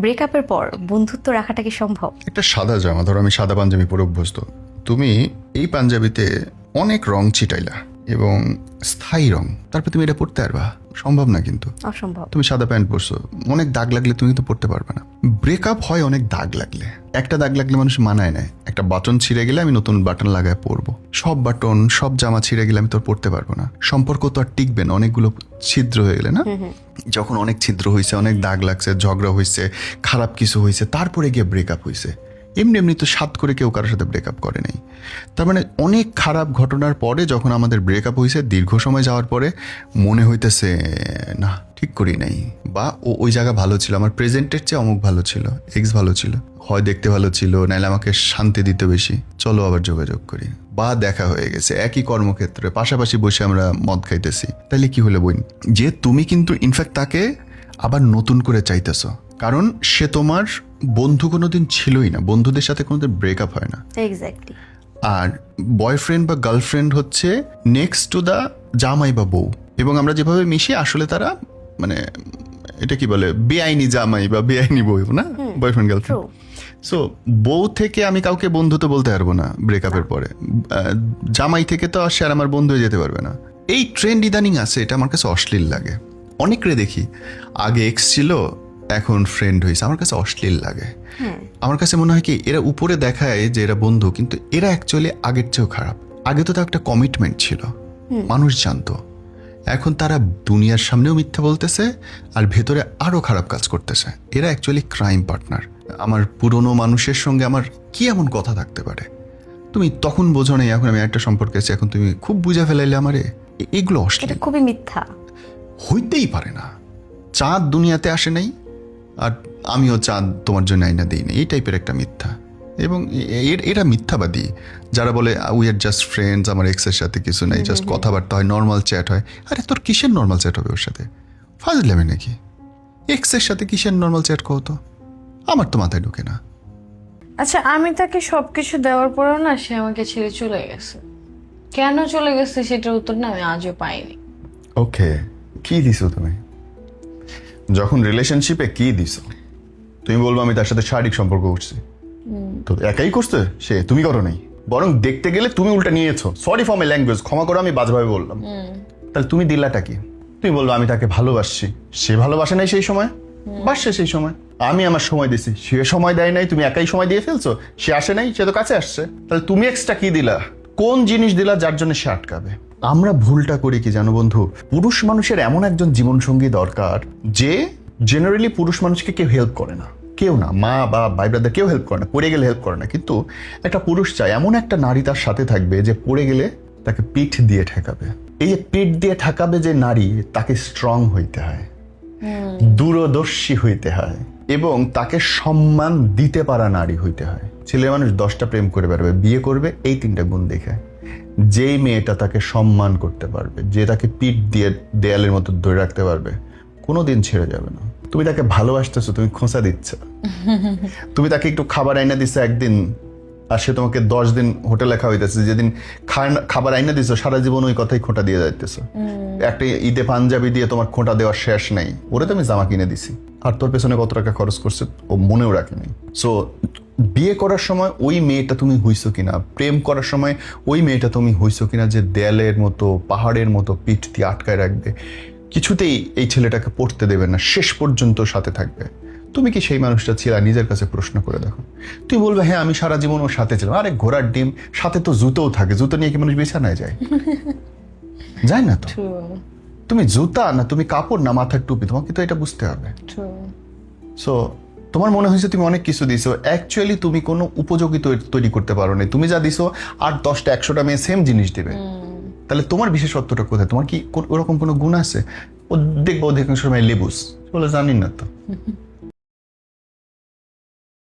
ব্রেকআপের পর বন্ধুত্ব রাখাটা কি সম্ভব? একটা সাদা জামা, ধরো আমি সাদা পাঞ্জাবি পরে অভ্যস্ত, তুমি এই পাঞ্জাবিতে অনেক রং ছিটাইলা এবং স্থায়ী রং, তারপর তুমি এটা পড়তে পারবা? সম্ভব না। কিন্তু অসম্ভব। তুমি সাদা প্যান্ট পরছো, অনেক দাগ লাগলে তুমি কিন্তু পড়তে পারবে না। ব্রেকআপ হয় অনেক দাগ লাগলে। একটা দাগ লাগলে মানুষ মানায় নেয়, একটা বাটন ছিঁড়ে গেলে আমি নতুন বাটন লাগায় পরবো। সব বাটন সব জামা ছিঁড়ে গেলে আমি তোর পড়তে পারবো না। সম্পর্ক তো আর টিকবে না অনেকগুলো ছিদ্র হয়ে গেলে না। যখন অনেক ছিদ্র হয়েছে, অনেক দাগ লাগছে, ঝগড়া হয়েছে, খারাপ কিছু হয়েছে, তারপরে গিয়ে ব্রেকআপ হয়েছে। এমনি এমনি তো সাত করে কেউ কারোর সাথে ব্রেকআপ করে নাই। তার মানে অনেক খারাপ ঘটনার পরে যখন আমাদের ব্রেকআপ হয়েছে, দীর্ঘ সময় যাওয়ার পরে মনে হইতেছে না ঠিক করি নাই, বা ওই জায়গা ভালো ছিল, আমার প্রেজেন্টের চেয়ে অমুক ভালো ছিল, এক্স ভালো ছিল, হয় দেখতে ভালো ছিল, নাহলে আমাকে শান্তি দিতে বেশি, চলো আবার যোগাযোগ করি। বা দেখা হয়ে গেছে একই কর্মক্ষেত্রে, পাশাপাশি বসে আমরা মদ খাইতেছি, তাইলে কি হলো বোন? যে তুমি কিন্তু ইনফ্যাক্ট তাকে আবার নতুন করে চাইতেছ, কারণ সে তোমার বন্ধু কোনোদিন ছিলই না। বন্ধুদের সাথে কোনোদিন ব্রেকআপ হয় না। এক্স্যাক্টলি। আর বয়ফ্রেন্ড বা গার্লফ্রেন্ড হচ্ছে নেক্সট টু দ্য জামাই বা বউ। এবং আমরা যেভাবে মিশি আসলে তারা মানে এটা কি বলে, বেআইনি জামাই বা বেআইনি বউ না, বয়ফ্রেন্ড গার্লফ্রেন্ড। সো বউ থেকে আমি কাউকে বন্ধু তো বলতে পারবো না ব্রেকআপের পরে। জামাই থেকে তো আর সে আর আমার বন্ধু হয়ে যেতে পারবে না। এই ট্রেন্ড ইদানিং আছে, এটা আমার কাছে অশ্লীল লাগে। অনেকরে দেখি আগে এক্স ছিল, এখন ফ্রেন্ড হয়েছে, আমার কাছে অশ্লীল লাগে। আমার কাছে মনে হয় কি, এরা উপরে দেখায় যে এরা বন্ধু, কিন্তু এরা অ্যাকচুয়ালি আগের চেয়েও খারাপ। আগে তো তার একটা কমিটমেন্ট ছিল, মানুষ জানতো। এখন তারা দুনিয়ার সামনেও মিথ্যা বলতেছে আর ভেতরে আরো খারাপ কাজ করতেছে। এরা অ্যাকচুয়ালি ক্রাইম পার্টনার। আমার পুরনো মানুষের সঙ্গে আমার কি এমন কথা থাকতে পারে? তুমি তখন বোঝো নাই, এখন আমি একটা সম্পর্কে আছি, এখন তুমি খুব বুঝে ফেলাইলে আমারে। এগুলো অশ্লীল, খুবই মিথ্যা। হইতেই পারে না। চাঁদ দুনিয়াতে আসে নাই, আর আমিও চাঁদ তোমার জন্য আইনা দিই না, এই টাইপের একটা মিথ্যা। এবং এরা মিথ্যাবাদী যারা বলে উই আর জাস্ট ফ্রেন্ডস, আমার এক্সের সাথে কিছু নাই, জাস্ট কথাবার্তা হয়, নর্মাল চ্যাট হয়। আরে তোর কিসের নর্মাল চ্যাট হবে ওর সাথে? ফাজলামি নাকি? এক্সের সাথে কিসের নর্মাল চ্যাট কও তো? আমার তো মাথায় ঢুকে না। আচ্ছা, আমি তাকে সবকিছু দেওয়ার পরেও না সে আমাকে ছেড়ে চলে গেছে। কেন চলে গেছে সেটার উত্তর না আমি আজও পাইনি। ওকে, কি দিছো তুমি? যখন রিলেশনশিপে কি দিছো? তুমি বলবো আমি তার সাথে শারীরিক সম্পর্ক করছি, তো একাই করছে সে, তুমি করো নাই। বরং দেখতে গেলে তুমি উল্টা নিয়েছো। সরি ফর মাই ল্যাঙ্গুয়েজ, ক্ষমা করো আমি বাজেভাবে বললাম। তাহলে তুমি দিলাটা কি? তুমি বলবো আমি তাকে ভালোবাসছি, সে ভালোবাসে নাই সেই সময়, বাসছে সেই সময়। আমি আমার সময় দিছি, সে সময় দেয় নাই, তুমি একাই সময় দিয়ে ফেলছো। সে আসে নাই, সে তো কাছে আসছে। তাহলে তুমি এক্সট্রা কি দিলা? কোন জিনিস দিলা যার জন্য সে আটকাবে? আমরা ভুলটা করি কি জানো বন্ধু, পুরুষ মানুষের এমন একজন জীবনসঙ্গী দরকার যে জেনারেলি পুরুষ মানুষকে কেউ হেল্প করে না, কেউ না, মা বা ভাই ব্রাদার কেউ হেল্প করে না, পড়ে গেলে হেল্প করে না। কিন্তু একটা পুরুষ চায় এমন একটা নারী তার সাথে থাকবে যে পড়ে গেলে তাকে পিঠ দিয়ে ঠেকাবে। এই যে পিঠ দিয়ে ঠেকাবে যে নারী, তাকে স্ট্রং হইতে হয়, দূরদর্শী হইতে হয়, এবং তাকে সম্মান দিতে পারা নারী হইতে হয়। ছেলে মানুষ 10টা প্রেম করে বেড়াবে, বিয়ে করবে এই 3টা গুণ দেখে। যেই মেয়েটা তাকে সম্মান করতে পারবে, যে তাকে পিঠ দিয়ে দেয়ালের মতো ধরে রাখতে পারবে, কোনোদিন ছেড়ে যাবে না। তুমি তাকে ভালোবাসতেছো, তুমি খোঁচা দিচ্ছ। তুমি তাকে একটু খাবার আইনা দিচ্ছ একদিন, আর সে তোমাকে 10 দিন হোটেলে খাওয়াইতেছে। যেদিন খাবার আইনা দিচ্ছ, সারা জীবন ওই কথাই খোঁটা দিয়ে যাইতেছো। একটা ঈদে পাঞ্জাবি দিয়ে তোমার খোঁটা দেওয়ার শেষ নেই। ওরে তো আমি জামা কিনে দিছি, আর তোর পেছনে কত টাকা খরচ করছে ও মনেও রাখেনি। সো বিয়ে করার সময় ওই মেয়েটা তুমি হইছো কিনা, প্রেম করার সময় ওই মেয়েটা তুমি হইছো কিনা যে দেয়ালের মতো, পাহাড়ের মতো পিঠ দিয়ে আটকায় রাখবে, কিছুতেই এই ছেলেটাকে পড়তে দেবে না, শেষ পর্যন্ত সাথে থাকবে। তুমি কি সেই মানুষটা ছিল? নিজের কাছে প্রশ্ন করে দেখো। তুই বলবে হ্যাঁ আমি সারা জীবন ওর সাথে ছিলাম। আরে ঘোড়ার ডিম, সাথে তো জুতোও থাকে। জুতো নিয়ে কি মানুষ বিছানায় যায়? যায় না তো। তুমি জুতা না, তুমি কাপড় না, মাথার টুপি, তোমাকে তো এটা বুঝতে হবে। সো তোমার মনে হয়েছে তুমি অনেক কিছু দিছো, অ্যাকচুয়ালি তুমি কোনো উপযোগী তৈরি করতে পারো না। তুমি যা দিছো আর 10টা 100টা মেয়ে সেম জিনিস দিবে, তাহলে তোমার বিশেষত্বটা কোথায়? তোমার কি ওরকম কোনো গুণ আছে? ও দেখবো অধিকাংশ সময় লেবুস বলে, জানি না তো।